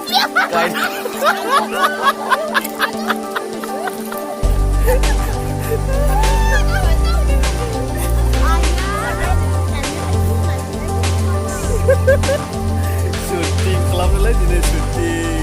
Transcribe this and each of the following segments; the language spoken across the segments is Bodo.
Syuting kelam lagi nih syuting.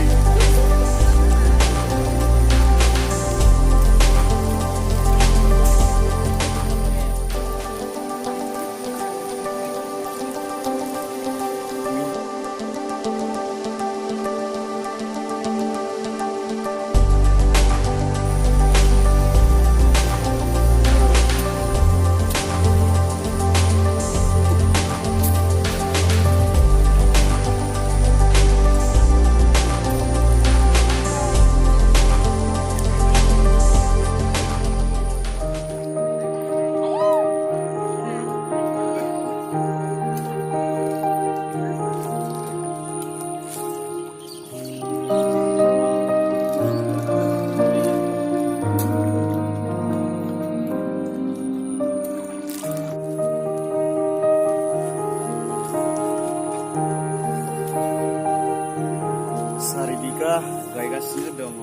Saridika 가이가시는 dong.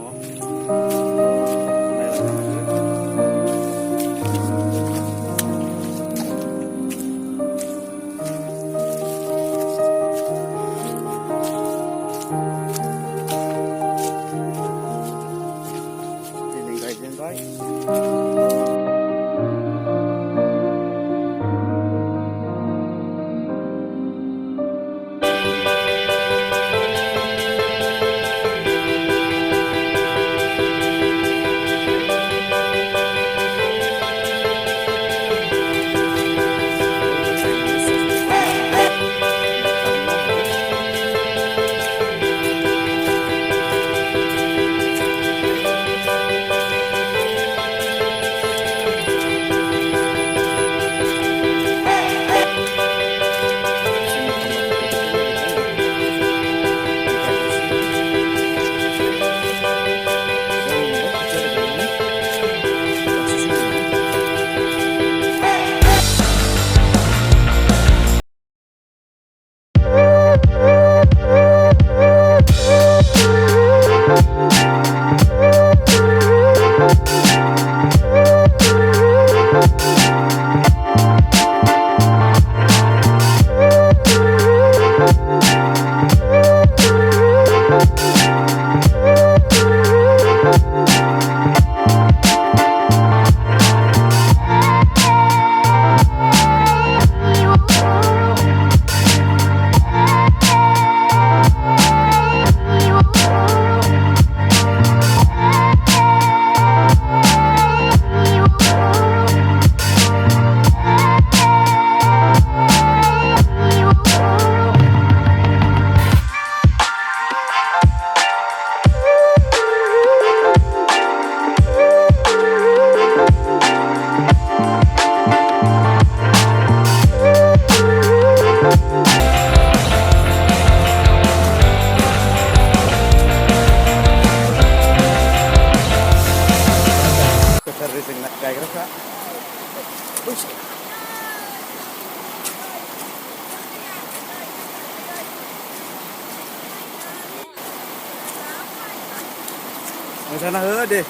Sana hứa đi.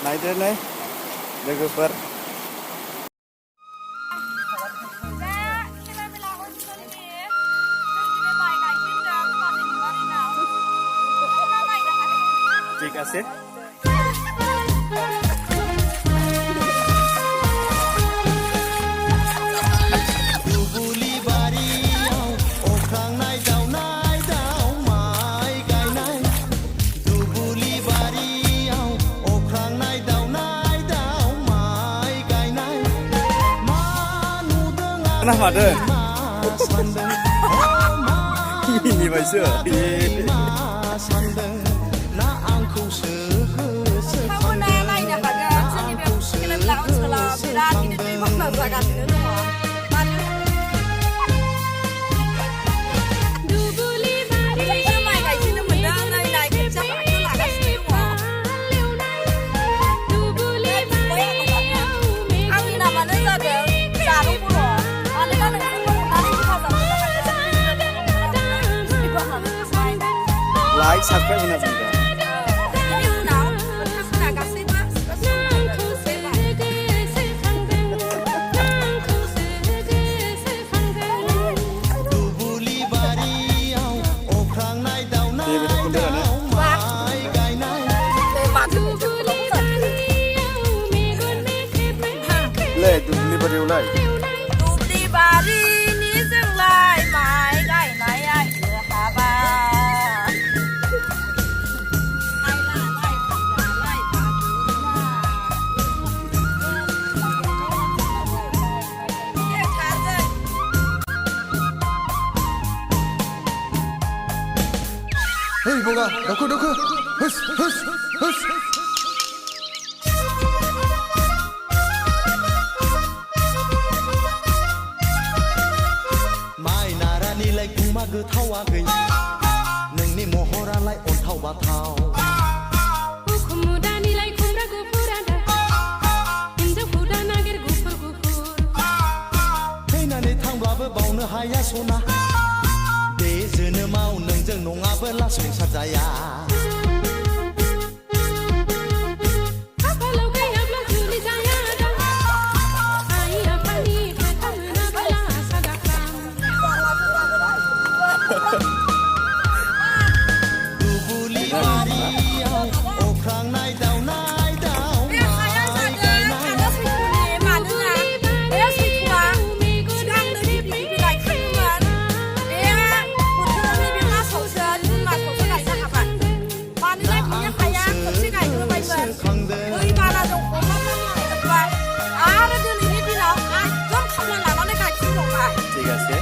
Naik deh nih. Jago per. Cik asih. Kenapa deh? Ini masih. Kamu nanya pada sini kita bilang sekolah bila tidak terima belajar semua. Like subscribe होना चाहिए Ini unau, betul kasih mas. ये भी तो खुले रहने ले दुबली बड़ी उलाई Dubliao ni जोंलाय माइ गायनाय आइजो हाबा Hei boga, doku. Hus. Mai narani lai kuma goथाव आगै नोंनि महरालाय अन्थाव बाथाव उखुमुदानि लाइ खुमरा गुफुरादा हिन्जावखौ दा नागिर गुफुर थैनानै थांब्लाबो बावनो हाया सना बे जोनोमाव नोंजों नङाबोला संसार जाया खाफालाव गैयाब्ला जुलि जाया दा आइ आफानि खोथा मोनाब्ला सादा खाम दुबुलि बारियाव अख्रांनाय दाउ ठीक है से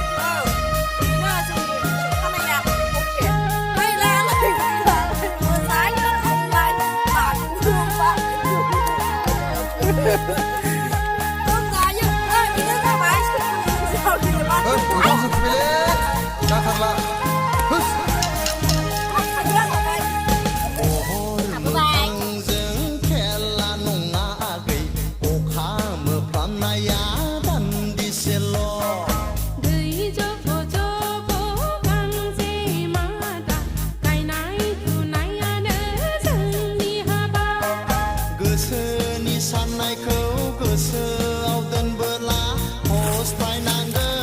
गोसोनि साननायखौ गोसोआव दोनबोला फस्थायनांगोन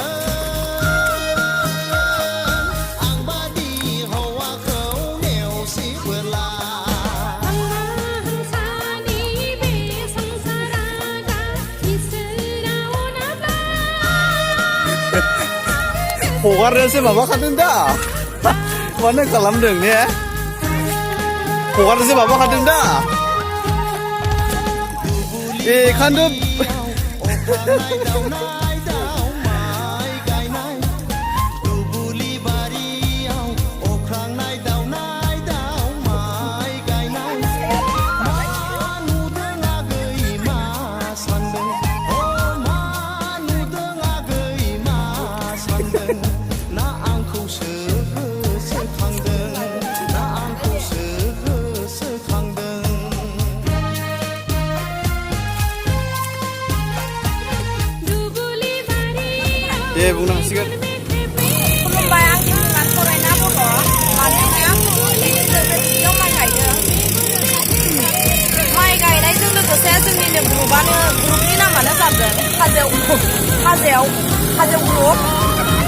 आं बादि हौवाखौ नेवसिबोला हांसानि बे संसारा दा इसोराव नाब्ला हगारनोसो माबाखादों दा मानो खालामदों ने हगारनोसो माबाखादों दा बेखायनो अख्रांनाय दाउ माइ गायनाय दुबुलि बारियाव अख्रांनाय दाउ माइ गायनाय मा नुदों आगै मा सानदों मा नुदों आगै मा सानदों ना आंखौसो गोसोखांदों ना आंखौसो गोसोखांदों दे बुंनो हासिगोन खुलुमबाय आंनि बिमा फरायना बर' मानोना बेयाव माइ गायदों माइ गायनायजों लोगोसे जोंनिनो ग्रुपनि नामानो जादों हाजो ग्रुप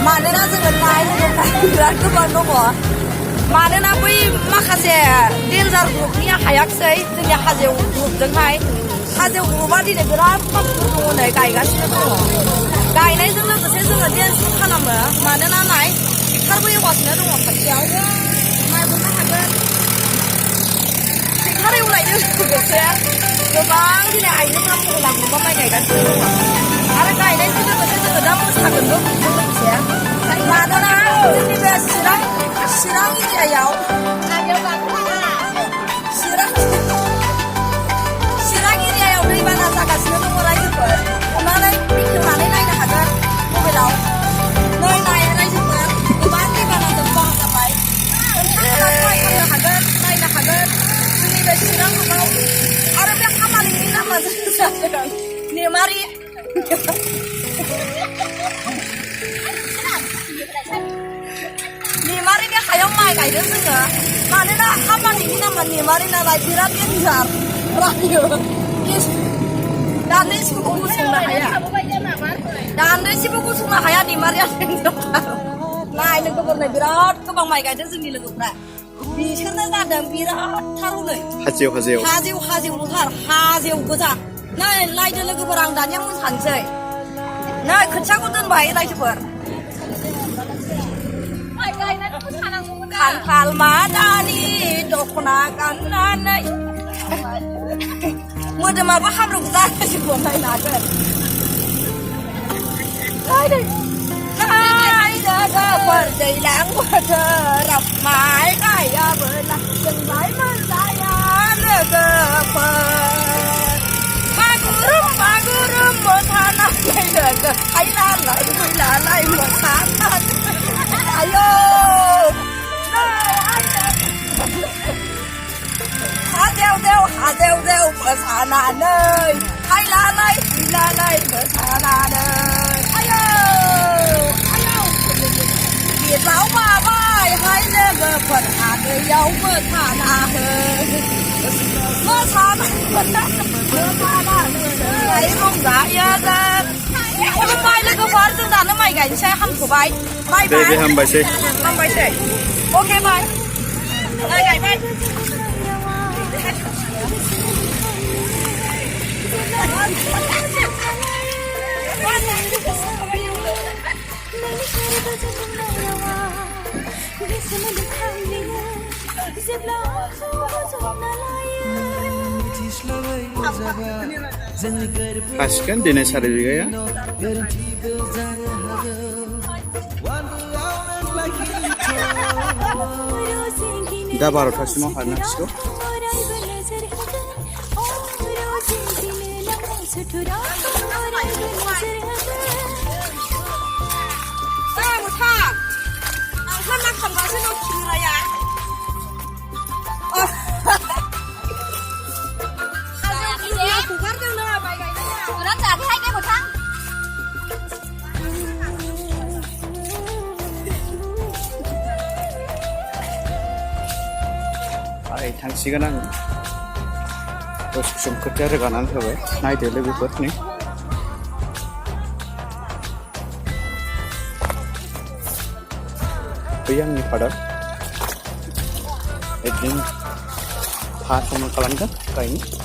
मानोना जोङो बिराद गोबां दङ मानोना बै माखासे डेन्जार ग्रुपनि हायाखसै जोंनि हाजो ग्रुपजोंहाय हाजो ग्रुपआ दिनै बिराद मानसिफोर दङ नै गायगासिनो दङ गायनायजों लोगोसे जोङो डेन्सबो खालामो मानोना नाय ट्रेक्टरबो एवगासिनो दङ खाथियाव माइ मोननो हागोन ट्रेक्टर एवनायजों लोगोसे गोबां दिनै आइजोफ्रा महिला ग्रुपआ माइ गायगासिनो दङ आरो गायनायजों लोगोसे जोङो दा मोसागोनबो बेजों लोगोसे मानोना जोंनि बे चिरां एरियायाव चिरां एरियायाव दैबाना जागासिनो दङ रायजोफोर अननानै बेखेवनानै नायनो हागोन मबाइलाव नै नाय रायजोफोर गोबां दैबानाजों खहा जाबाय नोंथांमोना फरायखांनो हागोन नायनो हागोन जोंनि बे चिरां हालामाव आरो बे खामानिनि नामा जादों नेमारि नेमारिनि हायाव माइ गायदों जोङो मानोना खामानिनि नामा नेमारि नालाय बिराद डेन्जार रायो दान्दैसिबो गसंनो हाया दान्दैसिबो गसंनो हाया नेमारिया नाय लोगोफोरनो बिराद गोबां माइ गायदों जोंनि लोगोफ्रा बिसोरनो जादों बिराद थारुनै हाजेवल'थार हाजेव गोजा नै नायदो लोगोफोर आं दानिया मोसानोसै नै खोथियाखौ दोनबाय रायजोफोर खान्थाल मादानि दख'ना गाननानै मोदोमाबो हाब्रु जाजोबो नायनागोन लोगोफोर दैज्लां बोथोराव माइ गायाबोला जोंलाय मोनजाया लोगोफोर बागुरुम मोसानानै लोगो हायलालाय हुइलालाय मोसानानै आयौ हाजेव मोसानानै हायलालाय हुइलालाय मोसानानै आयौ गिर्जाव माबाय हाय लोगोफोर आगैयाव मोसानानै रंजायो जों खुलुमबाय लोगोफोर जों दानो माइ गायनोसै हामथ'बाय बाय बाय हामबायसै अके बाय माइ गायबाय Kasihkan di Narzary juga ya. Dah 12 mau hari naskah. थांसिगोन आङो दसे सम खोथिया रोगानानै होबाय नायदो लोगोफोर नै बै आंनि फादार बिदिनो हा समान खालामगोन गायनो